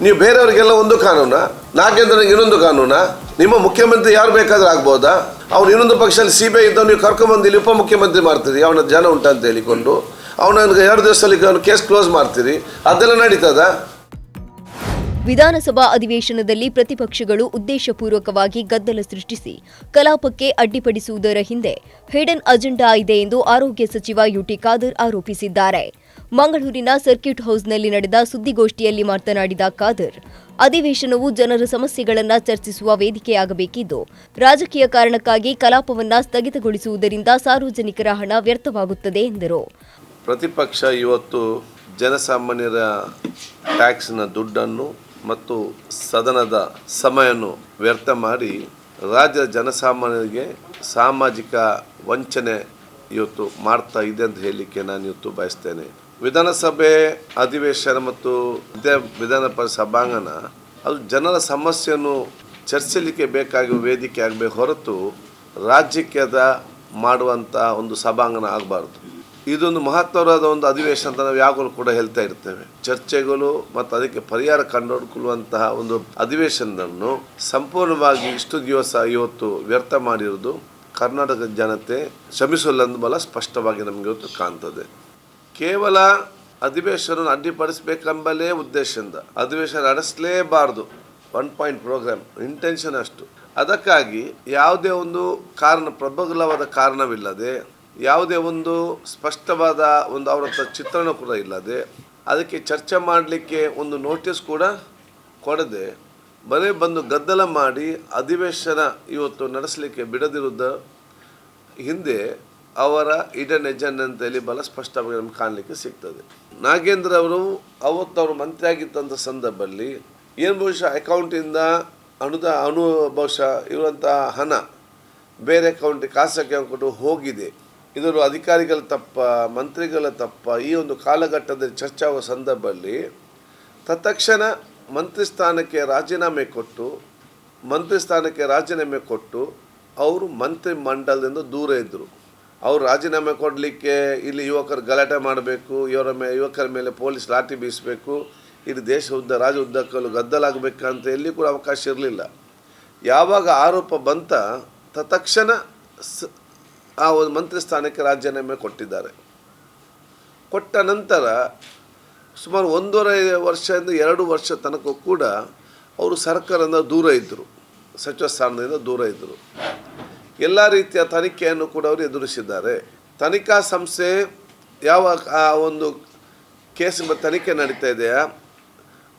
ನೀವು ಬೇರೆಯವರಿಗೆಲ್ಲ ಒಂದು ಕಾನೂನಾ, ನಾಗೇಂದ್ರನಿಗೆ ಇನ್ನೊಂದು ಕಾನೂನಾ? ನಿಮ್ಮ ಮುಖ್ಯಮಂತ್ರಿ ಯಾರು ಬೇಕಾದ್ರೂ ಆಗ್ಬೋದಾ? ಅವ್ನು ಇನ್ನೊಂದು ಪಕ್ಷದಲ್ಲಿ CBI ಇದ್ದವ್ ನೀವು ಕರ್ಕೊಂಬಂದು ಇಲ್ಲಿ ಉಪಮುಖ್ಯಮಂತ್ರಿ ಮಾಡ್ತೀರಿ, ಅವನ ಜನ ಉಂಟಂತ ಹೇಳಿಕೊಂಡು ಅವನಿಗೆ 2 ದಿವಸದಲ್ಲಿ ಅವನು ಕೇಸ್ ಕ್ಲೋಸ್ ಮಾಡ್ತೀರಿ, ಅದೆಲ್ಲ ನಡೀತದ? ವಿಧಾನಸಭಾ ಅಧಿವೇಶನದಲ್ಲಿ ಪ್ರತಿಪಕ್ಷಗಳು ಉದ್ದೇಶಪೂರ್ವಕವಾಗಿ ಗದ್ದಲ ಸೃಷ್ಟಿಸಿ ಕಲಾಪಕ್ಕೆ ಅಡ್ಡಿಪಡಿಸುವುದರ ಹಿಂದೆ ಹಿಡನ್ ಅಜೆಂಡಾ ಇದೆ ಎಂದು ಆರೋಗ್ಯ ಸಚಿವ ಯುಟಿ ಖಾದರ್ ಆರೋಪಿಸಿದ್ದಾರೆ. ಮಂಗಳೂರಿನ ಸರ್ಕ್ಯೂಟ್ ಹೌಸ್ನಲ್ಲಿ ನಡೆದ ಸುದ್ದಿಗೋಷ್ಠಿಯಲ್ಲಿ ಮಾತನಾಡಿದ ಖಾದರ್, ಅಧಿವೇಶನವು ಜನರ ಸಮಸ್ಯೆಗಳನ್ನು ಚರ್ಚಿಸುವ ವೇದಿಕೆಯಾಗಬೇಕಿದ್ದು, ರಾಜಕೀಯ ಕಾರಣಕ್ಕಾಗಿ ಕಲಾಪವನ್ನು ಸ್ಥಗಿತಗೊಳಿಸುವುದರಿಂದ ಸಾರ್ವಜನಿಕರ ಹಣ ವ್ಯರ್ಥವಾಗುತ್ತದೆ ಎಂದರು. ಪ್ರತಿಪಕ್ಷ ಇವತ್ತು ಜನಸಾಮಾನ್ಯರ ಟ್ಯಾಕ್ಸ್ನ ದುಡ್ಡನ್ನು ಮತ್ತು ಸದನದ ಸಮಯವನ್ನು ವ್ಯರ್ಥ ಮಾಡಿ ರಾಜ್ಯದ ಜನಸಾಮಾನ್ಯರಿಗೆ ಸಾಮಾಜಿಕ ವಂಚನೆ ಇವತ್ತು ಮಾಡ್ತಾ ಇದೆ ಅಂತ ಹೇಳಲಿಕ್ಕೆ ನಾನು ಇವತ್ತು ಬಯಸ್ತೇನೆ. ವಿಧಾನಸಭೆ ಅಧಿವೇಶನ ಮತ್ತು ವಿಧಾನ ಪರಿಷತ್ ಸಭಾಂಗಣ ಅದು ಜನರ ಸಮಸ್ಯೆಯನ್ನು ಚರ್ಚಿಸಲಿಕ್ಕೆ ಬೇಕಾಗುವ ವೇದಿಕೆ ಆಗಬೇಕು ಹೊರತು ರಾಜ್ಯಕ್ಕೆ ಮಾಡುವಂಥ ಒಂದು ಸಭಾಂಗಣ ಆಗಬಾರ್ದು. ಇದೊಂದು ಮಹತ್ವವಾದ ಒಂದು ಅಧಿವೇಶನ ಅಂತ ನಾವು ಯಾವಾಗಲೂ ಕೂಡ ಹೇಳ್ತಾ ಇರ್ತೇವೆ. ಚರ್ಚೆಗಳು ಮತ್ತು ಅದಕ್ಕೆ ಪರಿಹಾರ ಕಂಡುಕೊಳ್ಳುವಂತಹ ಒಂದು ಅಧಿವೇಶನವನ್ನು ಸಂಪೂರ್ಣವಾಗಿ ಇಷ್ಟು ದಿವಸ ಇವತ್ತು ವ್ಯರ್ಥ ಮಾಡಿರುವುದು ಕರ್ನಾಟಕದ ಜನತೆ ಶ್ರಮಿಸಲೆಂದು ಬಹಳ ಸ್ಪಷ್ಟವಾಗಿ ನಮಗೆ ಇವತ್ತು ಕಾಣ್ತದೆ. ಕೇವಲ ಅಧಿವೇಶನ ಅಡ್ಡಿಪಡಿಸಬೇಕೆಂಬಲೇ ಉದ್ದೇಶದಿಂದ ಅಧಿವೇಶನ ನಡೆಸಲೇಬಾರ್ದು. 1 ಪಾಯಿಂಟ್ ಪ್ರೋಗ್ರಾಮ್ ಇಂಟೆನ್ಷನ್ ಅಷ್ಟು. ಅದಕ್ಕಾಗಿ ಯಾವುದೇ ಒಂದು ಪ್ರಬಲವಾದ ಕಾರಣವಿಲ್ಲದೆ, ಯಾವುದೇ ಒಂದು ಸ್ಪಷ್ಟವಾದ ಒಂದು ಅವರ ಚಿತ್ರಣ ಕೂಡ ಇಲ್ಲದೆ, ಅದಕ್ಕೆ ಚರ್ಚೆ ಮಾಡಲಿಕ್ಕೆ ಒಂದು ನೋಟಿಸ್ ಕೂಡ ಕೊಡದೆ ಬರೀ ಬಂದು ಗದ್ದಲ ಮಾಡಿ ಅಧಿವೇಶನ ಇವತ್ತು ನಡೆಸಲಿಕ್ಕೆ ಬಿಡದಿರುವುದ ಹಿಂದೆ ಅವರ ಹಿಡನ್ ಎಜೆಂಡಾ ಅಂತೇಳಿ ಬಹಳ ಸ್ಪಷ್ಟವಾಗಿ ನಮ್ಗೆ ಕಾಣಲಿಕ್ಕೆ ಸಿಗ್ತದೆ. ನಾಗೇಂದ್ರ ಅವರು ಅವರು ಮಂತ್ರಿ ಆಗಿದ್ದಂಥ ಸಂದರ್ಭದಲ್ಲಿ ಏನು ಬಹುಶಃ ಅಕೌಂಟಿಂದ ಬಹುಶಃ ಇರುವಂಥ ಹಣ ಬೇರೆ ಅಕೌಂಟಿಗೆ ಖಾಸಗಿ ಅಕೌಂಟು ಹೋಗಿದೆ. ಇದರ ಅಧಿಕಾರಿಗಳ ತಪ್ಪ, ಮಂತ್ರಿಗಳ ತಪ್ಪ, ಈ ಒಂದು ಕಾಲಘಟ್ಟದಲ್ಲಿ ಚರ್ಚೆ ಆಗುವ ಸಂದರ್ಭದಲ್ಲಿ ತತ್ಕ್ಷಣ ಮಂತ್ರಿ ಸ್ಥಾನಕ್ಕೆ ರಾಜೀನಾಮೆ ಕೊಟ್ಟು ಅವರು ಮಂತ್ರಿ ಮಂಡಲದಿಂದ ದೂರ ಇದ್ದರು. ಅವರು ರಾಜೀನಾಮೆ ಕೊಡಲಿಕ್ಕೆ ಇಲ್ಲಿ ಯುವಕರು ಗಲಾಟೆ ಮಾಡಬೇಕು, ಯುವಕರ ಮೇಲೆ ಪೊಲೀಸ್ ಲಾಠಿ ಬೀಸಬೇಕು, ಇಲ್ಲಿ ರಾಜ್ಯ ಉದ್ದಕ್ಕಲು ಗದ್ದಲಾಗಬೇಕಂತ ಎಲ್ಲಿ ಕೂಡ ಅವಕಾಶ ಇರಲಿಲ್ಲ. ಯಾವಾಗ ಆರೋಪ ಬಂತ ತತ್ಕ್ಷಣ ಆ ಒಂದು ಮಂತ್ರಿ ಸ್ಥಾನಕ್ಕೆ ರಾಜೀನಾಮೆ ಕೊಟ್ಟಿದ್ದಾರೆ. ಕೊಟ್ಟ ನಂತರ ಸುಮಾರು 1.5 ವರ್ಷದಿಂದ 2 ವರ್ಷ ತನಕ ಕೂಡ ಅವರು ಸರ್ಕಾರದಿಂದ ದೂರ ಇದ್ದರು, ಸಚಿವ ಸ್ಥಾನದಿಂದ ದೂರ ಇದ್ದರು. ಎಲ್ಲ ರೀತಿಯ ತನಿಖೆಯನ್ನು ಕೂಡ ಅವರು ಎದುರಿಸಿದ್ದಾರೆ. ತನಿಖಾ ಸಂಸ್ಥೆ ಯಾವ ಆ ಒಂದು ಕೇಸ್ ತನಿಖೆ ನಡೀತಾ ಇದೆಯಾ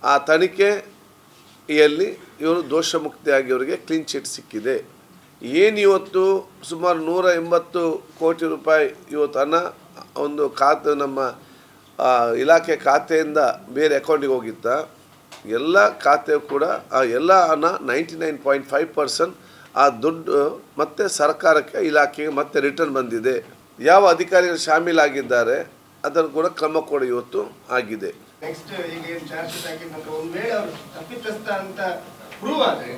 ಆ ತನಿಖೆಯಲ್ಲಿ ಇವರು ದೋಷಮುಕ್ತಿಯಾಗಿ ಅವರಿಗೆ ಕ್ಲೀನ್ ಚಿಟ್ ಸಿಕ್ಕಿದೆ. ಏನು ಇವತ್ತು ಸುಮಾರು 180 ಕೋಟಿ ರೂಪಾಯಿ ಇವತ್ತು ಹಣ ಒಂದು ಖಾತೆ ನಮ್ಮ ಇಲಾಖೆ ಖಾತೆಯಿಂದ ಬೇರೆ ಅಕೌಂಟಿಗೆ ಹೋಗಿತ್ತ, ಎಲ್ಲ ಖಾತೆ ಕೂಡ ಆ ಎಲ್ಲ ಹಣ 99.5% ಆ ದುಡ್ಡು ಮತ್ತೆ ಸರ್ಕಾರಕ್ಕೆ ಇಲಾಖೆಗೆ ಮತ್ತೆ ರಿಟರ್ನ್ ಬಂದಿದೆ. ಯಾವ ಅಧಿಕಾರಿಗಳು ಶಾಮೀಲಾಗಿದ್ದಾರೆ ಅದನ್ನು ಕೂಡ ಕ್ರಮ ಕೂಡ ಇವತ್ತು ಆಗಿದೆ. ನೆಕ್ಸ್ಟ್ ಈಗ ಚಾರ್ಜ್ ಶೀಟ್ ಹಾಕಿದ ನಂತರ ಒಂದು ವೇಳೆ ಅವರು ತಪ್ಪಿತಸ್ಥ ಅಂತ ಪ್ರೂವ್ ಆದರೆ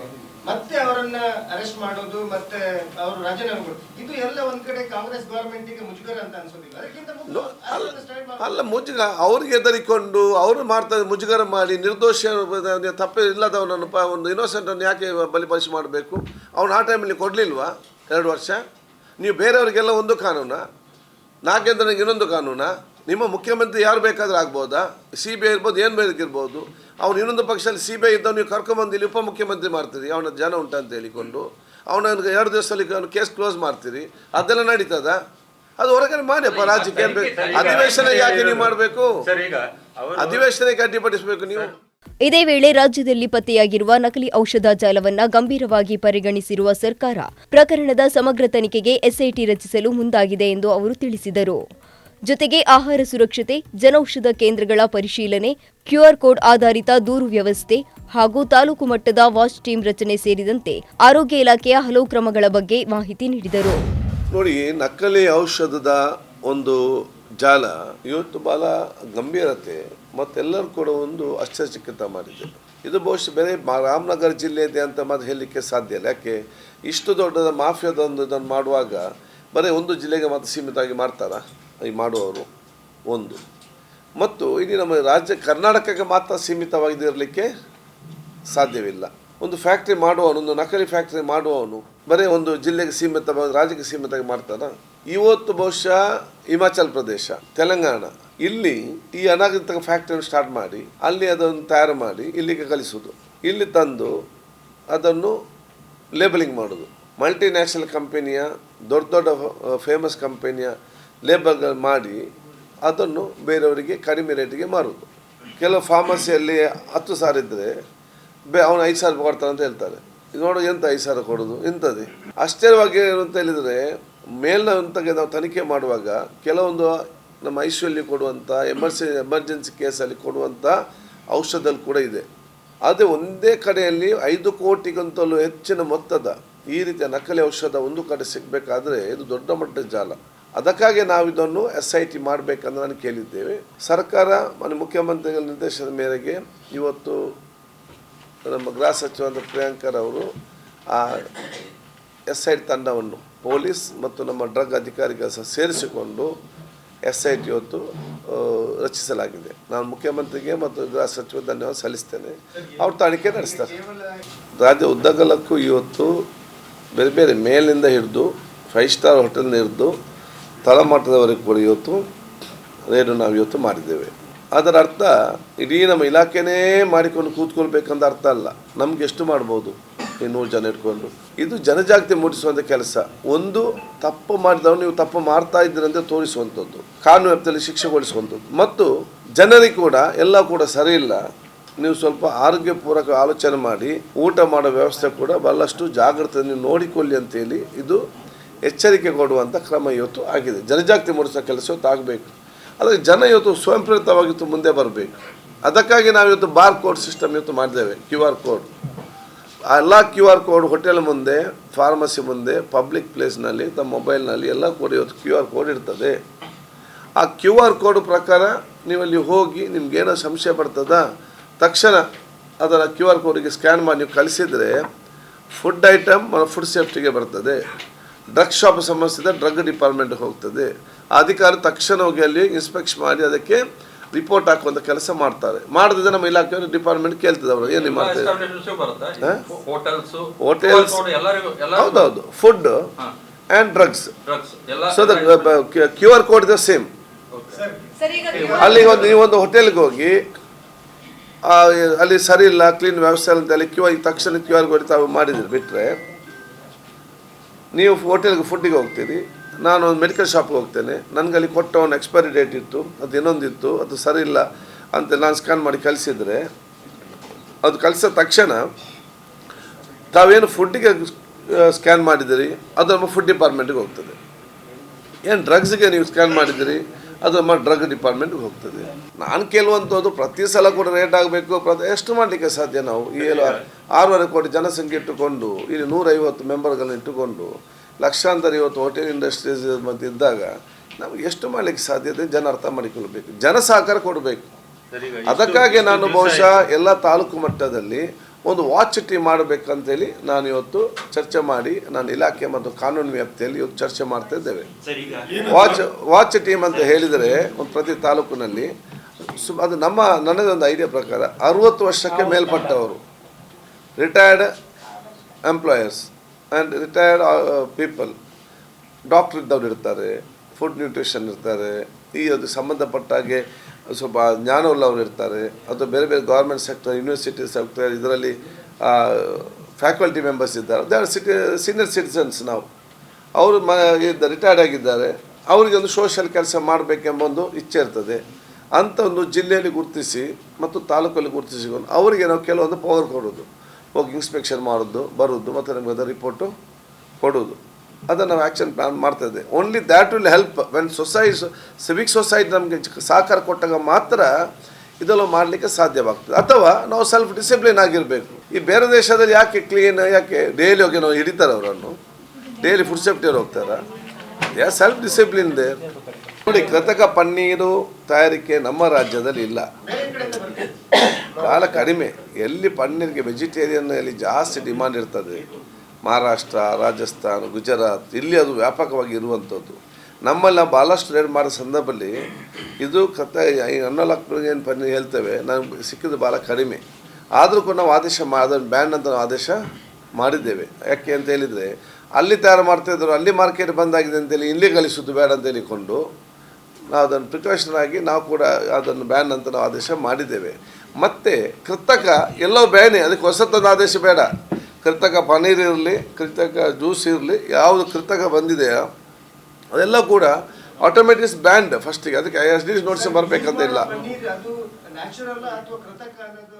ಮತ್ತೆ ಅವರನ್ನ ಅರೆಸ್ಟ್ ಮಾಡೋದು ಮತ್ತೆ ಅವರು ರಾಜೀನಾಮೆ ಕೊಡೋದು, ಇದು ಎಲ್ಲ ಒಂದ್ ಕಡೆ ಕಾಂಗ್ರೆಸ್ ಗವರ್ಮೆಂಟಿಗೆ ಮುಜುಗರ ಅಂತ ಅನ್ಸೋದಿಲ್ಲ? ಅದಕ್ಕಿಂತ ಅಲ್ಲ ಮುಜುಗರ ಅವ್ರಿಗೆ ಎದರಿಕೊಂಡು ಅವರು ಮಾಡ್ತಾರೆ, ಮುಜುಗರ ಮಾಡಿ ನಿರ್ದೋಷ ತಪ್ಪೇ ಇಲ್ಲದವನನ್ನು ಒಂದು ಇನ್ನೋಸೆಂಟನ್ನು ಯಾಕೆ ಬಲಿಪರಿಸಿ ಮಾಡಬೇಕು? ಅವನು ಆ ಟೈಮಲ್ಲಿ ಕೊಡಲಿಲ್ವಾ 2 ವರ್ಷ? ನೀವು ಬೇರೆಯವರಿಗೆಲ್ಲ ಒಂದು ಕಾನೂನಾ, ನಾಗೇಂದ್ರನಿಗೆ ಇನ್ನೊಂದು ಕಾನೂನಾ? ನಿಮ್ಮ ಮುಖ್ಯಮಂತ್ರಿ ಯಾರು ಬೇಕಾದ್ರೂ ಆಗ್ಬೋದಾ? CBI ಇರ್ಬೋದು, ಏನು ಬೇಕಿರ್ಬೋದು. ಅವ್ನು ಇನ್ನೊಂದು ಪಕ್ಷದಲ್ಲಿ CBI ಇದ್ದವ್ ನೀವು ಕರ್ಕೊಂಬಂದು ಇಲ್ಲಿ ಉಪಮುಖ್ಯಮಂತ್ರಿ ಮಾಡ್ತೀರಿ, ಅವನ ಜನ ಉಂಟಂತ ಹೇಳಿಕೊಂಡು ಅವನಿಗೆ 2 ದಿವಸದಲ್ಲಿ ಅವನು ಕೇಸ್ ಕ್ಲೋಸ್ ಮಾಡ್ತೀರಿ, ಅದೆಲ್ಲ ನಡೀತದ? ಅದು ಹೊರಗಡೆ ಮಾಡಿಯಪ್ಪ. ರಾಜ್ಯಕ್ಕೆ ಅಧಿವೇಶನ ಯಾಕೆ ನೀವು ಮಾಡಬೇಕು? ಅಧಿವೇಶನಕ್ಕೆ ಅಡ್ಡಿಪಡಿಸಬೇಕು ನೀವು? ಇದೇ ವೇಳೆ ರಾಜ್ಯದಲ್ಲಿ ಪತ್ತೆಯಾಗಿರುವ ನಕಲಿ ಔಷಧ ಜಾಲವನ್ನು ಗಂಭೀರವಾಗಿ ಪರಿಗಣಿಸಿರುವ ಸರ್ಕಾರ ಪ್ರಕರಣದ ಸಮಗ್ರ ತನಿಖೆಗೆ SIT ರಚಿಸಲು ಮುಂದಾಗಿದೆ ಎಂದು ಅವರು ತಿಳಿಸಿದರು. ಜೊತೆಗೆ ಆಹಾರ ಸುರಕ್ಷತೆ, ಜನೌಷಧ ಕೇಂದ್ರಗಳ ಪರಿಶೀಲನೆ, QR ಕೋಡ್ ಆಧಾರಿತ ದೂರು ವ್ಯವಸ್ಥೆ ಹಾಗೂ ತಾಲೂಕು ಮಟ್ಟದ ವಾಚ್ ಟೀಮ್ ರಚನೆ ಸೇರಿದಂತೆ ಆರೋಗ್ಯ ಇಲಾಖೆಯ ಹಲವು ಕ್ರಮಗಳ ಬಗ್ಗೆ ಮಾಹಿತಿ ನೀಡಿದರು. ನೋಡಿ, ನಕಲಿ ಔಷಧದ ಒಂದು ಜಾಲ ಇವತ್ತು ಬಹಳ ಗಂಭೀರತೆ ಮತ್ತೆಲ್ಲರೂ ಕೂಡ ಒಂದು ಆಶ್ಚರ್ಯಚಕಿತ ಮಾಡಿದೆ. ಇದು ಬಹುಶಃ ಬೇರೆ ರಾಮನಗರ ಜಿಲ್ಲೆಯಿದೆ ಅಂತ ಮಾತ್ರ ಹೇಳಲಿಕ್ಕೆ ಸಾಧ್ಯ ಇಲ್ಲ. ಯಾಕೆ ಇಷ್ಟು ದೊಡ್ಡದ ಮಾಫಿಯಾದೊಂದು ಇದನ್ನು ಮಾಡುವಾಗ ಬರೀ ಒಂದು ಜಿಲ್ಲೆಗೆ ಮಾತ್ರ ಸೀಮಿತವಾಗಿ ಮಾಡ್ತಾರಾ ಈ ಮಾಡುವವರು? ಒಂದು ಮತ್ತು ಇಡೀ ನಮ್ಮ ರಾಜ್ಯ ಕರ್ನಾಟಕಕ್ಕೆ ಮಾತ್ರ ಸೀಮಿತವಾಗಿರಲಿಕ್ಕೆ ಸಾಧ್ಯವಿಲ್ಲ. ಒಂದು ಫ್ಯಾಕ್ಟ್ರಿ ಮಾಡುವವನು, ಒಂದು ನಕಲಿ ಫ್ಯಾಕ್ಟ್ರಿ ಮಾಡುವವನು ಬರೀ ಒಂದು ಜಿಲ್ಲೆಗೆ ಸೀಮಿತವಾಗಿ ರಾಜ್ಯಕ್ಕೆ ಸೀಮಿತವಾಗಿ ಮಾಡ್ತಾನ? ಇವತ್ತು ಬಹುಶಃ ಹಿಮಾಚಲ್ ಪ್ರದೇಶ, ತೆಲಂಗಾಣ ಇಲ್ಲಿ ಈ ಅನಧಿಕೃತ ಫ್ಯಾಕ್ಟ್ರಿಯನ್ನು ಸ್ಟಾರ್ಟ್ ಮಾಡಿ ಅಲ್ಲಿ ಅದನ್ನು ತಯಾರು ಮಾಡಿ ಇಲ್ಲಿಗೆ ಕಳಿಸೋದು, ಇಲ್ಲಿ ತಂದು ಅದನ್ನು ಲೇಬಲಿಂಗ್ ಮಾಡೋದು. ಮಲ್ಟಿನ್ಯಾಷನಲ್ ಕಂಪನಿಯ ದೊಡ್ಡ ದೊಡ್ಡ ಫೇಮಸ್ ಕಂಪನಿಯ ಲೇಬಲ್ಗಳು ಮಾಡಿ ಅದನ್ನು ಬೇರೆಯವರಿಗೆ ಕಡಿಮೆ ರೇಟಿಗೆ ಮಾರೋದು. ಕೆಲವು ಫಾರ್ಮಸಿಯಲ್ಲಿ 10,000 ಇದ್ದರೆ ಅವನು 5,000 ಕೊಡ್ತಾನೆ ಅಂತ ಹೇಳ್ತಾರೆ. ಇದು ನೋಡು, ಎಂತ 5,000 ಕೊಡೋದು ಇಂಥದ್ದೇ. ಆಶ್ಚರ್ಯವಾಗಿ ಅಂತ ಹೇಳಿದರೆ ಮೇಲ್ನಂತಗೆ ನಾವು ತನಿಖೆ ಮಾಡುವಾಗ ಕೆಲವೊಂದು ನಮ್ಮ ಐಶ್ವರ್ಯ ಕೊಡುವಂಥ ಎಮರ್ಜೆನ್ಸಿ ಕೇಸಲ್ಲಿ ಕೊಡುವಂಥ ಔಷಧದಲ್ಲಿ ಕೂಡ ಇದೆ. ಅದೇ ಒಂದೇ ಕಡೆಯಲ್ಲಿ 5 ಕೋಟಿಗಿಂತಲೂ ಹೆಚ್ಚಿನ ಮೊತ್ತದ ಈ ರೀತಿಯ ನಕಲಿ ಔಷಧ ಒಂದು ಕಡೆ ಸಿಗಬೇಕಾದ್ರೆ ಇದು ದೊಡ್ಡ ಮಟ್ಟದ ಜಾಲ. ಅದಕ್ಕಾಗಿ ನಾವು ಇದನ್ನು SIT ಮಾಡಬೇಕಂತ ನಾನು ಕೇಳಿದ್ದೇವೆ. ಸರ್ಕಾರ ಮುಖ್ಯಮಂತ್ರಿಗಳ ನಿರ್ದೇಶನದ ಮೇರೆಗೆ ಇವತ್ತು ನಮ್ಮ ಗೃಹ ಸಚಿವ ಪ್ರಿಯಾಂಕರವರು ಆ SIT ತಂಡವನ್ನು ಪೊಲೀಸ್ ಮತ್ತು ನಮ್ಮ ಡ್ರಗ್ ಅಧಿಕಾರಿಗಳು ಸಹ ಸೇರಿಸಿಕೊಂಡು SIT ಇವತ್ತು ರಚಿಸಲಾಗಿದೆ. ನಾನು ಮುಖ್ಯಮಂತ್ರಿಗೆ ಮತ್ತು ಗೃಹ ಸಚಿವ ಧನ್ಯವಾದ ಸಲ್ಲಿಸ್ತೇನೆ. ಅವರು ತನಿಖೆ ನಡೆಸ್ತಾರೆ. ರಾಜ್ಯ ಉದ್ದಗಲಕ್ಕೂ ಇವತ್ತು ಬೇರೆ ಬೇರೆ ಮೇಲಿಂದ ಹಿಡಿದು 5 ಸ್ಟಾರ್ ಹೋಟೆಲ್ನ ಹಿಡಿದು ತಳಮಟ್ಟದವರೆಗೂ ಕೂಡ ಇವತ್ತು ರೇಡು ನಾವು ಇವತ್ತು ಮಾಡಿದ್ದೇವೆ. ಅದರ ಅರ್ಥ ಇಡೀ ನಮ್ಮ ಇಲಾಖೆನೇ ಮಾಡಿಕೊಂಡು ಕೂತ್ಕೊಳ್ಬೇಕಂತ ಅರ್ಥ ಅಲ್ಲ. ನಮ್ಗೆ ಎಷ್ಟು ಮಾಡ್ಬೋದು ಈ 100 ಜನ ಇಟ್ಕೊಂಡು. ಇದು ಜನಜಾಗೃತಿ ಮೂಡಿಸುವಂಥ ಕೆಲಸ. ಒಂದು ತಪ್ಪು ಮಾಡಿದವರು ನೀವು ತಪ್ಪು ಮಾಡ್ತಾ ಇದ್ದೀರಂತ ತೋರಿಸುವಂಥದ್ದು, ಕಾನೂನು ವ್ಯಾಪ್ತಿಯಲ್ಲಿ ಶಿಕ್ಷೆಗೊಳಿಸುವಂಥದ್ದು, ಮತ್ತು ಜನರಿಗೆ ಕೂಡ ಎಲ್ಲ ಕೂಡ ಸರಿ ಇಲ್ಲ, ನೀವು ಸ್ವಲ್ಪ ಆರೋಗ್ಯಪೂರ್ವಕ ಆಲೋಚನೆ ಮಾಡಿ ಊಟ ಮಾಡೋ ವ್ಯವಸ್ಥೆ ಕೂಡ ಬಹಳಷ್ಟು ಜಾಗ್ರತೆ ನೀವು ನೋಡಿಕೊಳ್ಳಿ ಅಂತೇಳಿ ಇದು ಎಚ್ಚರಿಕೆ ಕೊಡುವಂಥ ಕ್ರಮ ಇವತ್ತು ಆಗಿದೆ. ಜನಜಾಗೃತಿ ಮೂಡಿಸೋ ಕೆಲಸ ಇವತ್ತು ಆಗಬೇಕು. ಅದಕ್ಕೆ ಜನ ಇವತ್ತು ಸ್ವಯಂ ಪ್ರೇರಿತವಾಗಿತ್ತು ಮುಂದೆ ಬರಬೇಕು. ಅದಕ್ಕಾಗಿ ನಾವು ಇವತ್ತು ಬಾರ್ ಕೋಡ್ ಸಿಸ್ಟಮ್ ಇವತ್ತು ಮಾಡಿದ್ದೇವೆ. QR ಕೋಡ್, ಎಲ್ಲ QR ಕೋಡ್ ಹೋಟೆಲ್ ಮುಂದೆ, ಫಾರ್ಮಸಿ ಮುಂದೆ, ಪಬ್ಲಿಕ್ ಪ್ಲೇಸ್ನಲ್ಲಿ, ತಮ್ಮ ಮೊಬೈಲ್ನಲ್ಲಿ ಎಲ್ಲ ಕೂಡ ಇವತ್ತು QR ಕೋಡ್ ಇರ್ತದೆ. ಆ QR ಕೋಡ್ ಪ್ರಕಾರ ನೀವಲ್ಲಿ ಹೋಗಿ ನಿಮ್ಗೇನೋ ಸಂಶಯ ಬರ್ತದ, ತಕ್ಷಣ ಅದರ QR ಕೋಡಿಗೆ ಸ್ಕ್ಯಾನ್ ಮಾಡಿ ನೀವು ಕಳಿಸಿದರೆ ಫುಡ್ ಐಟಮ್ ಫುಡ್ ಸೇಫ್ಟಿಗೆ ಬರ್ತದೆ. ಡ್ರಗ್ ಶಾಪ್ ಸಂಬಂಧಿಸಿದ ಡ್ರಗ್ ಡಿಪಾರ್ಟ್ಮೆಂಟ್ಗೆ ಹೋಗ್ತದೆ. ಆ ಅಧಿಕಾರಿ ತಕ್ಷಣ ಹೋಗಿ ಅಲ್ಲಿ ಇನ್ಸ್ಪೆಕ್ಷನ್ ಮಾಡಿ ಅದಕ್ಕೆ ರಿಪೋರ್ಟ್ ಹಾಕುವಂಥ ಕೆಲಸ ಮಾಡ್ತಾರೆ. ಮಾಡಿದ್ರೆ ನಮ್ಮ ಇಲಾಖೆಯವರು ಡಿಪಾರ್ಟ್ಮೆಂಟ್ ಕೇಳ್ತದೆ, ಅವರು ಏನು ಮಾಡ್ತಾರೆ. ಹೋಟೆಲ್ಸ್, ಹೌದೌದು, food and drugs. So the QR code is the same. ಅಲ್ಲಿ ನೀವೊಂದು ಹೋಟೆಲ್ಗೆ ಹೋಗಿ ಅಲ್ಲಿ ಸರಿ ಇಲ್ಲ, ಕ್ಲೀನ್ ವ್ಯವಸ್ಥೆ ಅಂತ ಅಲ್ಲಿ ತಕ್ಷಣ QR ಕೋಡ್ ತಾವು ಮಾಡಿದ್ರಿ ಬಿಟ್ಟರೆ, ನೀವು ಹೋಟೆಲ್ಗೆ ಫುಡ್ಡಿಗೆ ಹೋಗ್ತೀರಿ, ನಾನು ಒಂದು ಮೆಡಿಕಲ್ ಶಾಪ್ಗೆ ಹೋಗ್ತೇನೆ, ನನಗಲ್ಲಿ ಕೊಟ್ಟ ಒಂದು ಎಕ್ಸ್ಪೈರಿ ಡೇಟ್ ಇತ್ತು, ಅದು ಇನ್ನೊಂದಿತ್ತು, ಅದು ಸರಿ ಇಲ್ಲ ಅಂತ ನಾನು ಸ್ಕ್ಯಾನ್ ಮಾಡಿ ಕಳಿಸಿದರೆ, ಅದು ಕಳಿಸಿದ ತಕ್ಷಣ ತಾವೇನು ಫುಡ್ಡಿಗೆ ಸ್ಕ್ಯಾನ್ ಮಾಡಿದಿರಿ ಅದು ನಮ್ಮ ಫುಡ್ ಡಿಪಾರ್ಟ್ಮೆಂಟಿಗೆ ಹೋಗ್ತದೆ. ಏನು ಡ್ರಗ್ಸ್ಗೆ ನೀವು ಸ್ಕ್ಯಾನ್ ಮಾಡಿದಿರಿ ಅದು ನಮ್ಮ ಡ್ರಗ್ ಡಿಪಾರ್ಟ್ಮೆಂಟ್ಗೆ ಹೋಗ್ತದೆ. ನಾನು ಕೇಳುವಂಥದ್ದು ಪ್ರತಿ ಸಲ ಕೂಡ ರೇಟ್ ಆಗಬೇಕು, ಎಷ್ಟು ಮಾಡಲಿಕ್ಕೆ ಸಾಧ್ಯ? ನಾವು ಈ 6.5 ಕೋಟಿ ಜನಸಂಖ್ಯೆ ಇಟ್ಟುಕೊಂಡು ಇಲ್ಲಿ 150 ಮೆಂಬರ್ಗಳನ್ನ ಇಟ್ಟುಕೊಂಡು ಲಕ್ಷಾಂತರ ಇವತ್ತು ಹೋಟೆಲ್ ಇಂಡಸ್ಟ್ರೀಸ್ ಮತ್ತು ಇದ್ದಾಗ ನಮ್ಗೆ ಎಷ್ಟು ಮಾಡಲಿಕ್ಕೆ ಸಾಧ್ಯತೆ ಜನ ಅರ್ಥ ಮಾಡಿಕೊಳ್ಬೇಕು, ಜನ ಸಹಕಾರ ಕೊಡಬೇಕು. ಅದಕ್ಕಾಗಿ ನಾನು ಬಹುಶಃ ಎಲ್ಲ ತಾಲೂಕು ಮಟ್ಟದಲ್ಲಿ ಒಂದು ವಾಚ್ ಟೀಮ್ ಮಾಡಬೇಕಂತೇಳಿ ನಾನು ಇವತ್ತು ಚರ್ಚೆ ಮಾಡಿ ನಾನು ಇಲಾಖೆ ಮತ್ತು ಕಾನೂನು ವ್ಯಾಪ್ತಿಯಲ್ಲಿ ಇವತ್ತು ಚರ್ಚೆ ಮಾಡ್ತಾ ಇದ್ದೇವೆ. ವಾಚ್ ಟೀಮ್ ಅಂತ ಹೇಳಿದರೆ ಒಂದು ಪ್ರತಿ ತಾಲೂಕಿನಲ್ಲಿ ಅದು ನನ್ನದೊಂದು ಐಡಿಯಾ ಪ್ರಕಾರ 60 ವರ್ಷಕ್ಕೆ ಮೇಲ್ಪಟ್ಟವರು, retired employers and retired people, doctor ಇದ್ದವ್ರು ಇರ್ತಾರೆ, ಫುಡ್ ನ್ಯೂಟ್ರಿಷನ್ ಇರ್ತಾರೆ, ಈ ಅದು ಸಂಬಂಧಪಟ್ಟ ಹಾಗೆ ಸ್ವಲ್ಪ ಜ್ಞಾನವುಳ್ಳವರು ಇರ್ತಾರೆ, ಅಥವಾ ಬೇರೆ ಬೇರೆ ಗೌರ್ಮೆಂಟ್ ಸೆಕ್ಟರ್, ಯೂನಿವರ್ಸಿಟಿ ಸೆಕ್ಟರ್, ಇದರಲ್ಲಿ ಫ್ಯಾಕಲ್ಟಿ ಮೆಂಬರ್ಸ್ ಇದ್ದಾರೆ, ದೇ ಆರ್ ಸೀನಿಯರ್ ಸಿಟಿಸನ್ಸ್. ನಾವು ಅವರು ರಿಟೈರ್ಡ್ ಆಗಿದ್ದಾರೆ, ಅವರಿಗೆ ಒಂದು ಸೋಷಿಯಲ್ ಕೆಲಸ ಮಾಡಬೇಕೆಂಬ ಒಂದು ಇಚ್ಛೆ ಇರ್ತದೆ. ಅಂಥ ಒಂದು ಜಿಲ್ಲೆಯಲ್ಲಿ ಗುರುತಿಸಿ ಮತ್ತು ತಾಲೂಕಲ್ಲಿ ಗುರುತಿಸಿಕೊಂಡು ಅವರಿಗೆ ನಾವು ಕೆಲವೊಂದು ಪವರ್ ಕೊಡೋದು, ಹೋಗಿ ಇನ್ಸ್ಪೆಕ್ಷನ್ ಮಾಡೋದು, ಬರೋದು, ಮತ್ತು ನಮಗೆ ಅದರ ರಿಪೋರ್ಟು ಕೊಡೋದು, ಅದನ್ನು ನಾವು ಆ್ಯಕ್ಷನ್ ಪ್ಲಾನ್ ಮಾಡ್ತಾಯಿದ್ದೆ. Only that will help when Civic society ನಮಗೆ ಸಹಕಾರ ಕೊಟ್ಟಾಗ ಮಾತ್ರ ಇದೆಲ್ಲ ಮಾಡಲಿಕ್ಕೆ ಸಾಧ್ಯವಾಗ್ತದೆ. ಅಥವಾ ನಾವು ಸೆಲ್ಫ್ ಡಿಸಿಪ್ಲಿನ್ ಆಗಿರಬೇಕು. ಈ ಬೇರೆ ದೇಶದಲ್ಲಿ ಯಾಕೆ ಕ್ಲೀನ್, ಯಾಕೆ ಡೈಲಿ ಹೋಗಿ ನಾವು ಹಿಡಿತಾರೆ ಅವರನ್ನು, ಡೈಲಿ ಫುಡ್ ಸೇಫ್ಟಿಯವ್ರು ಹೋಗ್ತಾರೆ, ಯಾ ಸೆಲ್ಫ್ ಡಿಸಿಪ್ಲಿನ್ ದೇ. ನೋಡಿ, ಕೃತಕ ಪನ್ನೀರು ತಯಾರಿಕೆ ನಮ್ಮ ರಾಜ್ಯದಲ್ಲಿ ಇಲ್ಲ, ಭಾಳ ಕಡಿಮೆ. ಎಲ್ಲಿ ಪನ್ನೀರಿಗೆ ವೆಜಿಟೇರಿಯನ್ ಎಲ್ಲಿ ಜಾಸ್ತಿ ಡಿಮಾಂಡ್ ಇರ್ತದೆ, ಮಹಾರಾಷ್ಟ್ರ, ರಾಜಸ್ಥಾನ, ಗುಜರಾತ್, ಇಲ್ಲಿ ಅದು ವ್ಯಾಪಕವಾಗಿ ಇರುವಂಥದ್ದು. ನಮ್ಮಲ್ಲಿ ನಾವು ಭಾಳಷ್ಟು ರೇಡ್ ಮಾಡೋ ಸಂದರ್ಭದಲ್ಲಿ ಇದು ಏನು ಪನ್ನೀರ್ ಹೇಳ್ತೇವೆ ನಮ್ಗೆ ಸಿಕ್ಕಿದ್ದು ಭಾಳ ಕಡಿಮೆ. ಆದರೂ ಕೂಡ ನಾವು ಆದೇಶ ಅದನ್ನು ಬ್ಯಾನ್ ಅಂತ ನಾವು ಆದೇಶ ಮಾಡಿದ್ದೇವೆ. ಯಾಕೆ ಅಂತ ಹೇಳಿದರೆ ಅಲ್ಲಿ ತಯಾರು ಮಾಡ್ತಾಯಿದ್ರು, ಅಲ್ಲಿ ಮಾರ್ಕೆಟ್ ಬಂದಾಗಿದೆ ಅಂತೇಳಿ ಇಲ್ಲಿ ಕಳಿಸೋದು ಬೇಡ ಅಂತ ಹೇಳಿಕೊಂಡು ನಾವು ಅದನ್ನು ಪ್ರಿಕಾಷನ್ ಆಗಿ ನಾವು ಕೂಡ ಅದನ್ನು ಬ್ಯಾನ್ ಅಂತ ನಾವು ಆದೇಶ ಮಾಡಿದ್ದೇವೆ. ಮತ್ತು ಕೃತಕ ಎಲ್ಲೋ ಬ್ಯಾನೆ, ಅದಕ್ಕೆ ಹೊಸತೊಂದು ಆದೇಶ ಬೇಡ. ಕೃತಕ ಪನ್ನೀರ್ ಇರಲಿ, ಕೃತಕ ಜ್ಯೂಸ್ ಇರಲಿ, ಯಾವುದು ಕೃತಕ ಬಂದಿದೆಯೋ ಅದೆಲ್ಲ ಕೂಡ ಆಟೋಮೆಟಿಕ್ಸ್ ಬ್ಯಾಂಡ್ ಫಸ್ಟಿಗೆ. ಅದಕ್ಕೆ ISDS ನೋಟಿಸ್ ಬರಬೇಕಂತ ಇಲ್ಲ. ಪನ್ನೀರ್ ಅದು ನ್ಯಾಚುರಲ್ ಅಥವಾ ಕೃತಕ ಅನ್ನೋದು